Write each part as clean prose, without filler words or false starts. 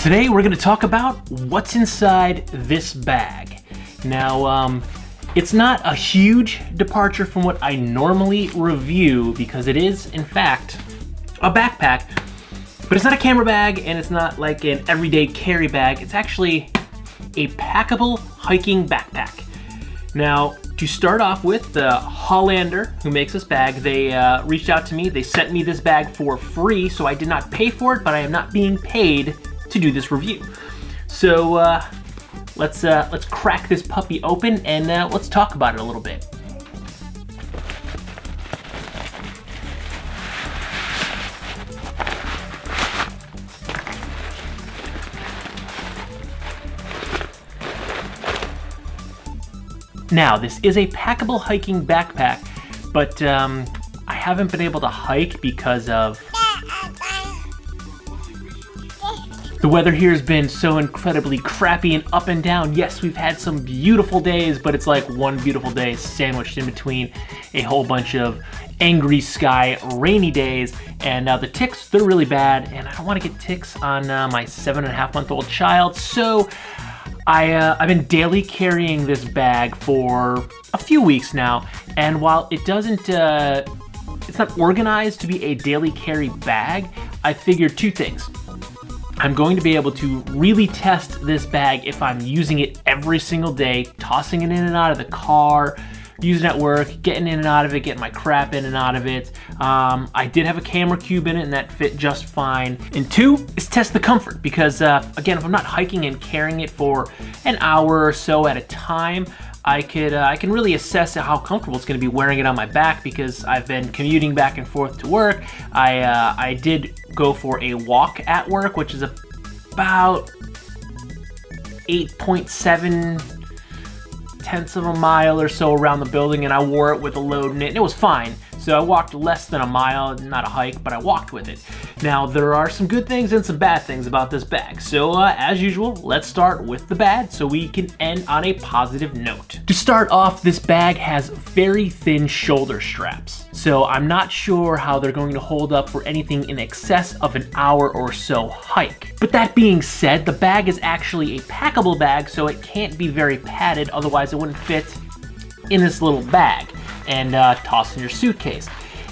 Today we're going to talk about what's inside this bag. Now, it's not a huge departure from what I normally review because it is, in fact, a backpack, but it's not a camera bag and it's not like an everyday carry bag. It's actually a packable hiking backpack. Now, to start off with, HawLander, who makes this bag, they reached out to me. They sent me this bag for free, so I did not pay for it, but I am not being paid to do this review. So let's crack this puppy open and let's talk about it a little bit. Now, this is a packable hiking backpack, but I haven't been able to hike because of the weather here has been so incredibly crappy and up and down. Yes, we've had some beautiful days, but it's like one beautiful day sandwiched in between a whole bunch of angry sky, rainy days. And the ticks, they're really bad, and I don't want to get ticks on my 7.5-month-old child. So I've been daily carrying this bag for a few weeks now, and while it doesn't, it's not organized to be a daily carry bag, I figured two things. I'm going to be able to really test this bag if I'm using it every single day, tossing it in and out of the car, using it at work, getting in and out of it, getting my crap in and out of it. I did have a camera cube in it and that fit just fine. And two is test the comfort because again, if I'm not hiking and carrying it for an hour or so at a time, I can really assess how comfortable it's going to be wearing it on my back because I've been commuting back and forth to work. I did go for a walk at work, which is about 8.7 of a mile or so around the building, and I wore it with a load in it, and it was fine. So I walked less than a mile, not a hike, but I walked with it. Now, there are some good things and some bad things about this bag. So as usual, let's start with the bad so we can end on a positive note. To start off, this bag has very thin shoulder straps. So I'm not sure how they're going to hold up for anything in excess of an hour or so hike. But that being said, the bag is actually a packable bag, so it can't be very padded, otherwise it wouldn't fit in this little bag and toss in your suitcase.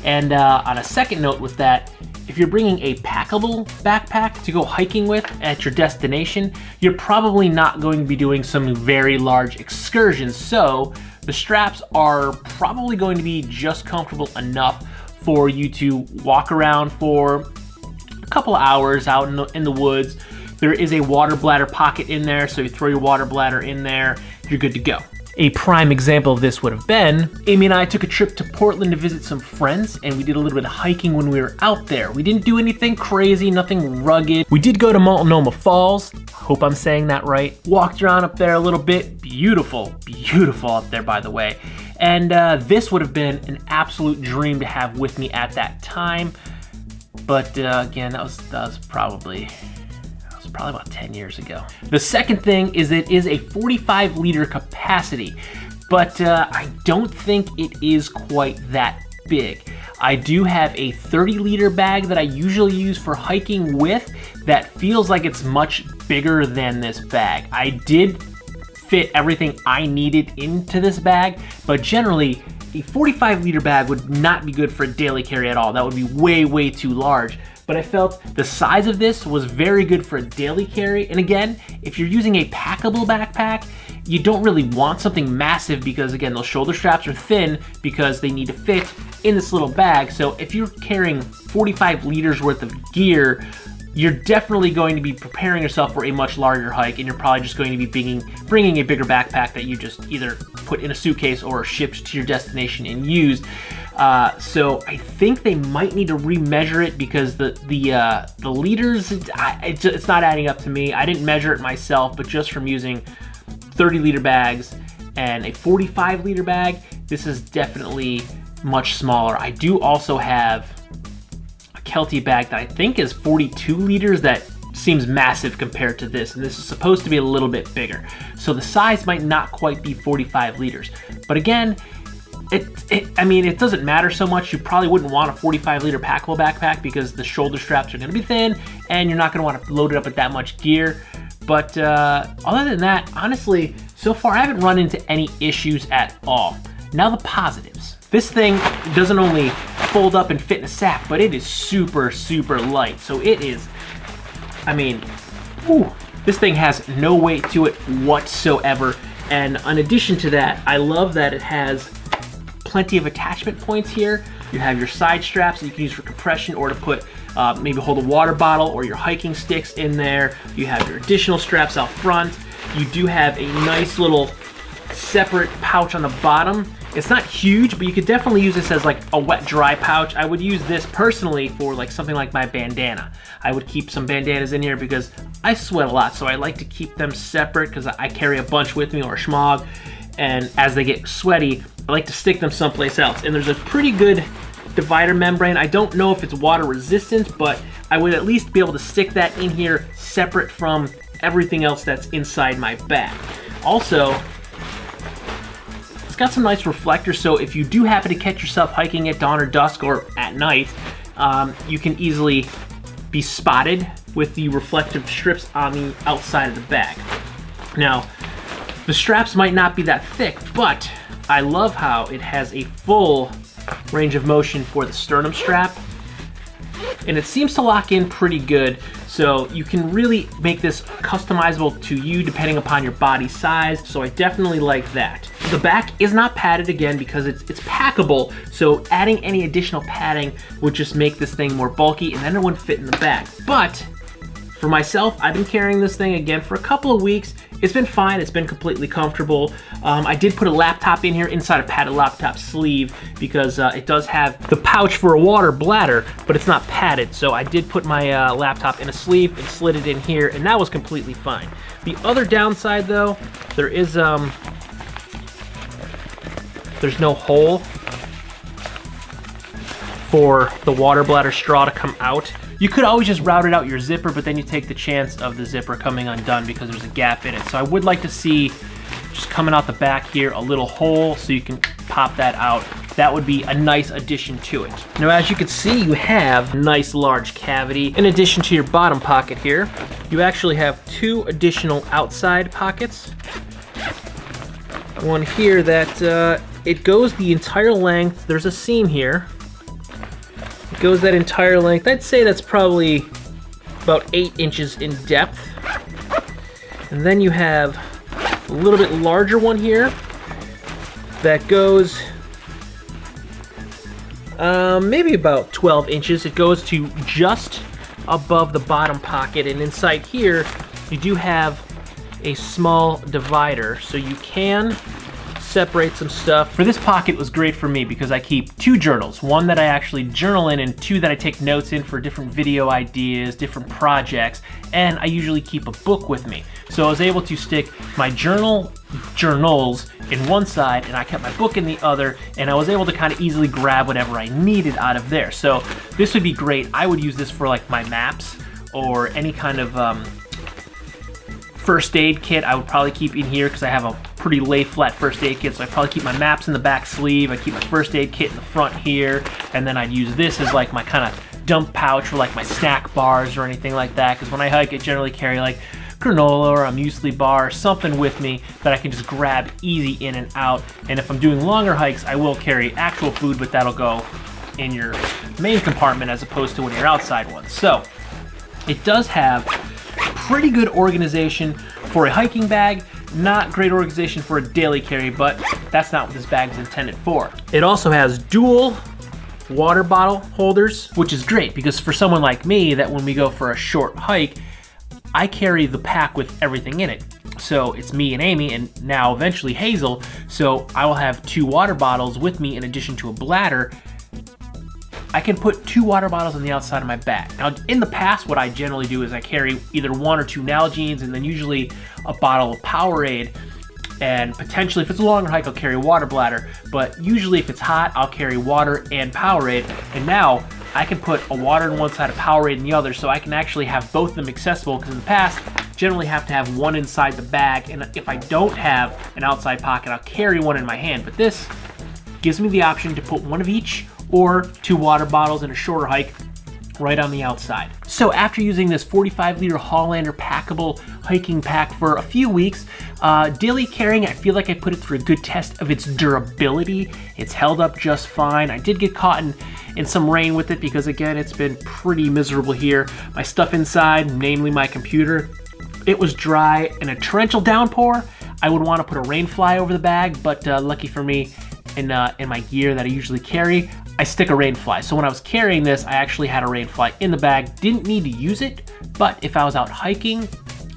And on a second note with that, if you're bringing a packable backpack to go hiking with at your destination, you're probably not going to be doing some very large excursions. So the straps are probably going to be just comfortable enough for you to walk around for a couple of hours out in the woods. There is a water bladder pocket in there, so you throw your water bladder in there, you're good to go. A prime example of this would have been, Amy and I took a trip to Portland to visit some friends, and we did a little bit of hiking when we were out there. We didn't do anything crazy, nothing rugged. We did go to Multnomah Falls, hope I'm saying that right. Walked around up there a little bit. Beautiful, beautiful up there, by the way. And this would have been an absolute dream to have with me at that time. But again, that was probably about 10 years ago. The second thing is it is a 45-liter capacity, but I don't think it is quite that big. I do have a 30-liter bag that I usually use for hiking with that feels like it's much bigger than this bag. I did fit everything I needed into this bag, but generally a 45-liter bag would not be good for a daily carry at all. That would be way, way too large. But I felt the size of this was very good for a daily carry. And again, if you're using a packable backpack, you don't really want something massive because again, those shoulder straps are thin because they need to fit in this little bag. So if you're carrying 45 liters worth of gear, you're definitely going to be preparing yourself for a much larger hike, and you're probably just going to be bringing a bigger backpack that you just either put in a suitcase or shipped to your destination and used. So I think they might need to remeasure it because the liters, it's not adding up to me. I didn't measure it myself, but just from using 30-liter bags and a 45-liter bag, this is definitely much smaller. I do also have a Kelty bag that I think is 42 liters that seems massive compared to this, and this is supposed to be a little bit bigger. So the size might not quite be 45 liters. But again, I mean, it doesn't matter so much. You probably wouldn't want a 45-liter packable backpack because the shoulder straps are going to be thin and you're not going to want to load it up with that much gear. But other than that, honestly, so far I haven't run into any issues at all. Now the positives. This thing doesn't only fold up and fit in a sack, but it is super, super light. So it is, I mean, whew, this thing has no weight to it whatsoever. And in addition to that, I love that it has plenty of attachment points here. You have your side straps that you can use for compression or to put, maybe hold a water bottle or your hiking sticks in there. You have your additional straps out front. You do have a nice little separate pouch on the bottom. It's not huge, but you could definitely use this as like a wet dry pouch. I would use this personally for like something like my bandana. I would keep some bandanas in here because I sweat a lot, so I like to keep them separate because I carry a bunch with me or a schmog, and as they get sweaty, I like to stick them someplace else. And there's a pretty good divider membrane. I don't know if it's water resistant, but I would at least be able to stick that in here separate from everything else that's inside my bag. Also, it's got some nice reflectors, so if you do happen to catch yourself hiking at dawn or dusk or at night, you can easily be spotted with the reflective strips on the outside of the bag. Now, the straps might not be that thick, but I love how it has a full range of motion for the sternum strap, and it seems to lock in pretty good, so you can really make this customizable to you depending upon your body size, so I definitely like that. The back is not padded again because it's packable, so adding any additional padding would just make this thing more bulky and then it wouldn't fit in the bag. But for myself, I've been carrying this thing again for a couple of weeks. It's been fine, it's been completely comfortable. I did put a laptop in here inside a padded laptop sleeve because it does have the pouch for a water bladder, but it's not padded. So I did put my laptop in a sleeve and slid it in here, and that was completely fine. The other downside though, there is, there's no hole for the water bladder straw to come out. You could always just route it out your zipper, but then you take the chance of the zipper coming undone because there's a gap in it. So I would like to see, just coming out the back here, a little hole so you can pop that out. That would be a nice addition to it. Now, as you can see, you have a nice large cavity. In addition to your bottom pocket here, you actually have two additional outside pockets. One here that it goes the entire length. There's a seam here. It goes that entire length. I'd say that's probably about 8 inches in depth. And then you have a little bit larger one here that goes maybe about 12 inches. It goes to just above the bottom pocket, and inside here you do have a small divider, so you can separate some stuff. For this pocket, it was great for me because I keep 2 journals, one that I actually journal in and 2 that I take notes in for different video ideas, different projects, and I usually keep a book with me. So I was able to stick my journals in one side and I kept my book in the other, and I was able to kind of easily grab whatever I needed out of there. So this would be great. I would use this for like my maps or any kind of first aid kit. I would probably keep in here because I have a pretty lay flat first aid kit, so I probably keep my maps in the back sleeve. I keep my first aid kit in the front here, and then I'd use this as like my kind of dump pouch for like my snack bars or anything like that, because when I hike I generally carry like granola or a muesli bar or something with me that I can just grab easy in and out. And if I'm doing longer hikes, I will carry actual food, but that'll go in your main compartment as opposed to when you're outside one. So it does have pretty good organization for a hiking bag. Not great organization for a daily carry, but that's not what this bag is intended for. It also has dual water bottle holders, which is great because for someone like me that when we go for a short hike, I carry the pack with everything in it. So it's me and Amy, and now eventually Hazel, so I will have 2 water bottles with me in addition to a bladder. I can put 2 water bottles on the outside of my bag. Now, in the past, what I generally do is I carry either 1 or 2 Nalgene's and then usually a bottle of Powerade, and potentially, if it's a longer hike, I'll carry a water bladder, but usually if it's hot, I'll carry water and Powerade, and now I can put a water in one side, a Powerade in the other, so I can actually have both of them accessible, because in the past, generally have to have one inside the bag, and if I don't have an outside pocket, I'll carry one in my hand, but this gives me the option to put one of each or 2 water bottles in a shorter hike right on the outside. So after using this 45-liter HawLander packable hiking pack for a few weeks, daily carrying, I feel like I put it through a good test of its durability. It's held up just fine. I did get caught in some rain with it because, again, it's been pretty miserable here. My stuff inside, namely my computer, it was dry. In a torrential downpour, I would want to put a rain fly over the bag, but lucky for me, in my gear that I usually carry, I stick a rain fly. So when I was carrying this, I actually had a rain fly in the bag. Didn't need to use it, but if I was out hiking,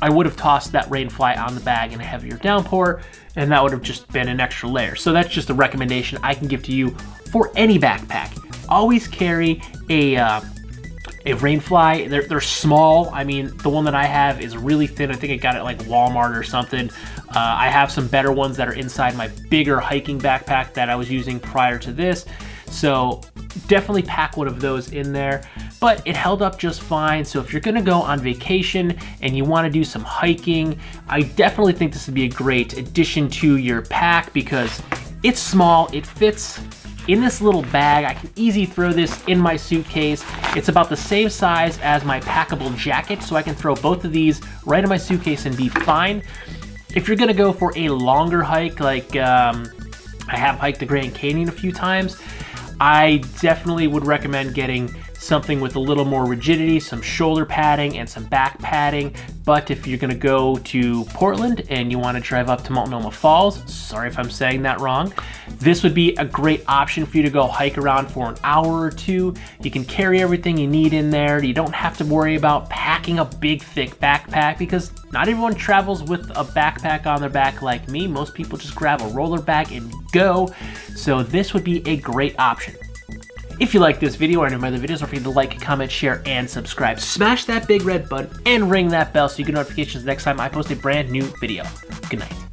I would have tossed that rain fly on the bag in a heavier downpour, and that would have just been an extra layer. So that's just a recommendation I can give to you for any backpack. Always carry a rain fly. They're small. I mean, the one that I have is really thin. I think I got it at like Walmart or something. I have some better ones that are inside my bigger hiking backpack that I was using prior to this. So definitely pack one of those in there, but it held up just fine. So if you're gonna go on vacation and you wanna do some hiking, I definitely think this would be a great addition to your pack because it's small, it fits in this little bag. I can easily throw this in my suitcase. It's about the same size as my packable jacket, so I can throw both of these right in my suitcase and be fine. If you're gonna go for a longer hike, like I have hiked the Grand Canyon a few times, I definitely would recommend getting something with a little more rigidity, some shoulder padding and some back padding. But if you're gonna go to Portland and you wanna drive up to Multnomah Falls, sorry if I'm saying that wrong, this would be a great option for you to go hike around for an hour or two. You can carry everything you need in there. You don't have to worry about packing a big, thick backpack because not everyone travels with a backpack on their back like me. Most people just grab a roller bag and go. So this would be a great option. If you like this video or any of my other videos, don't forget to like, comment, share, and subscribe. Smash that big red button and ring that bell so you get notifications next time I post a brand new video. Good night.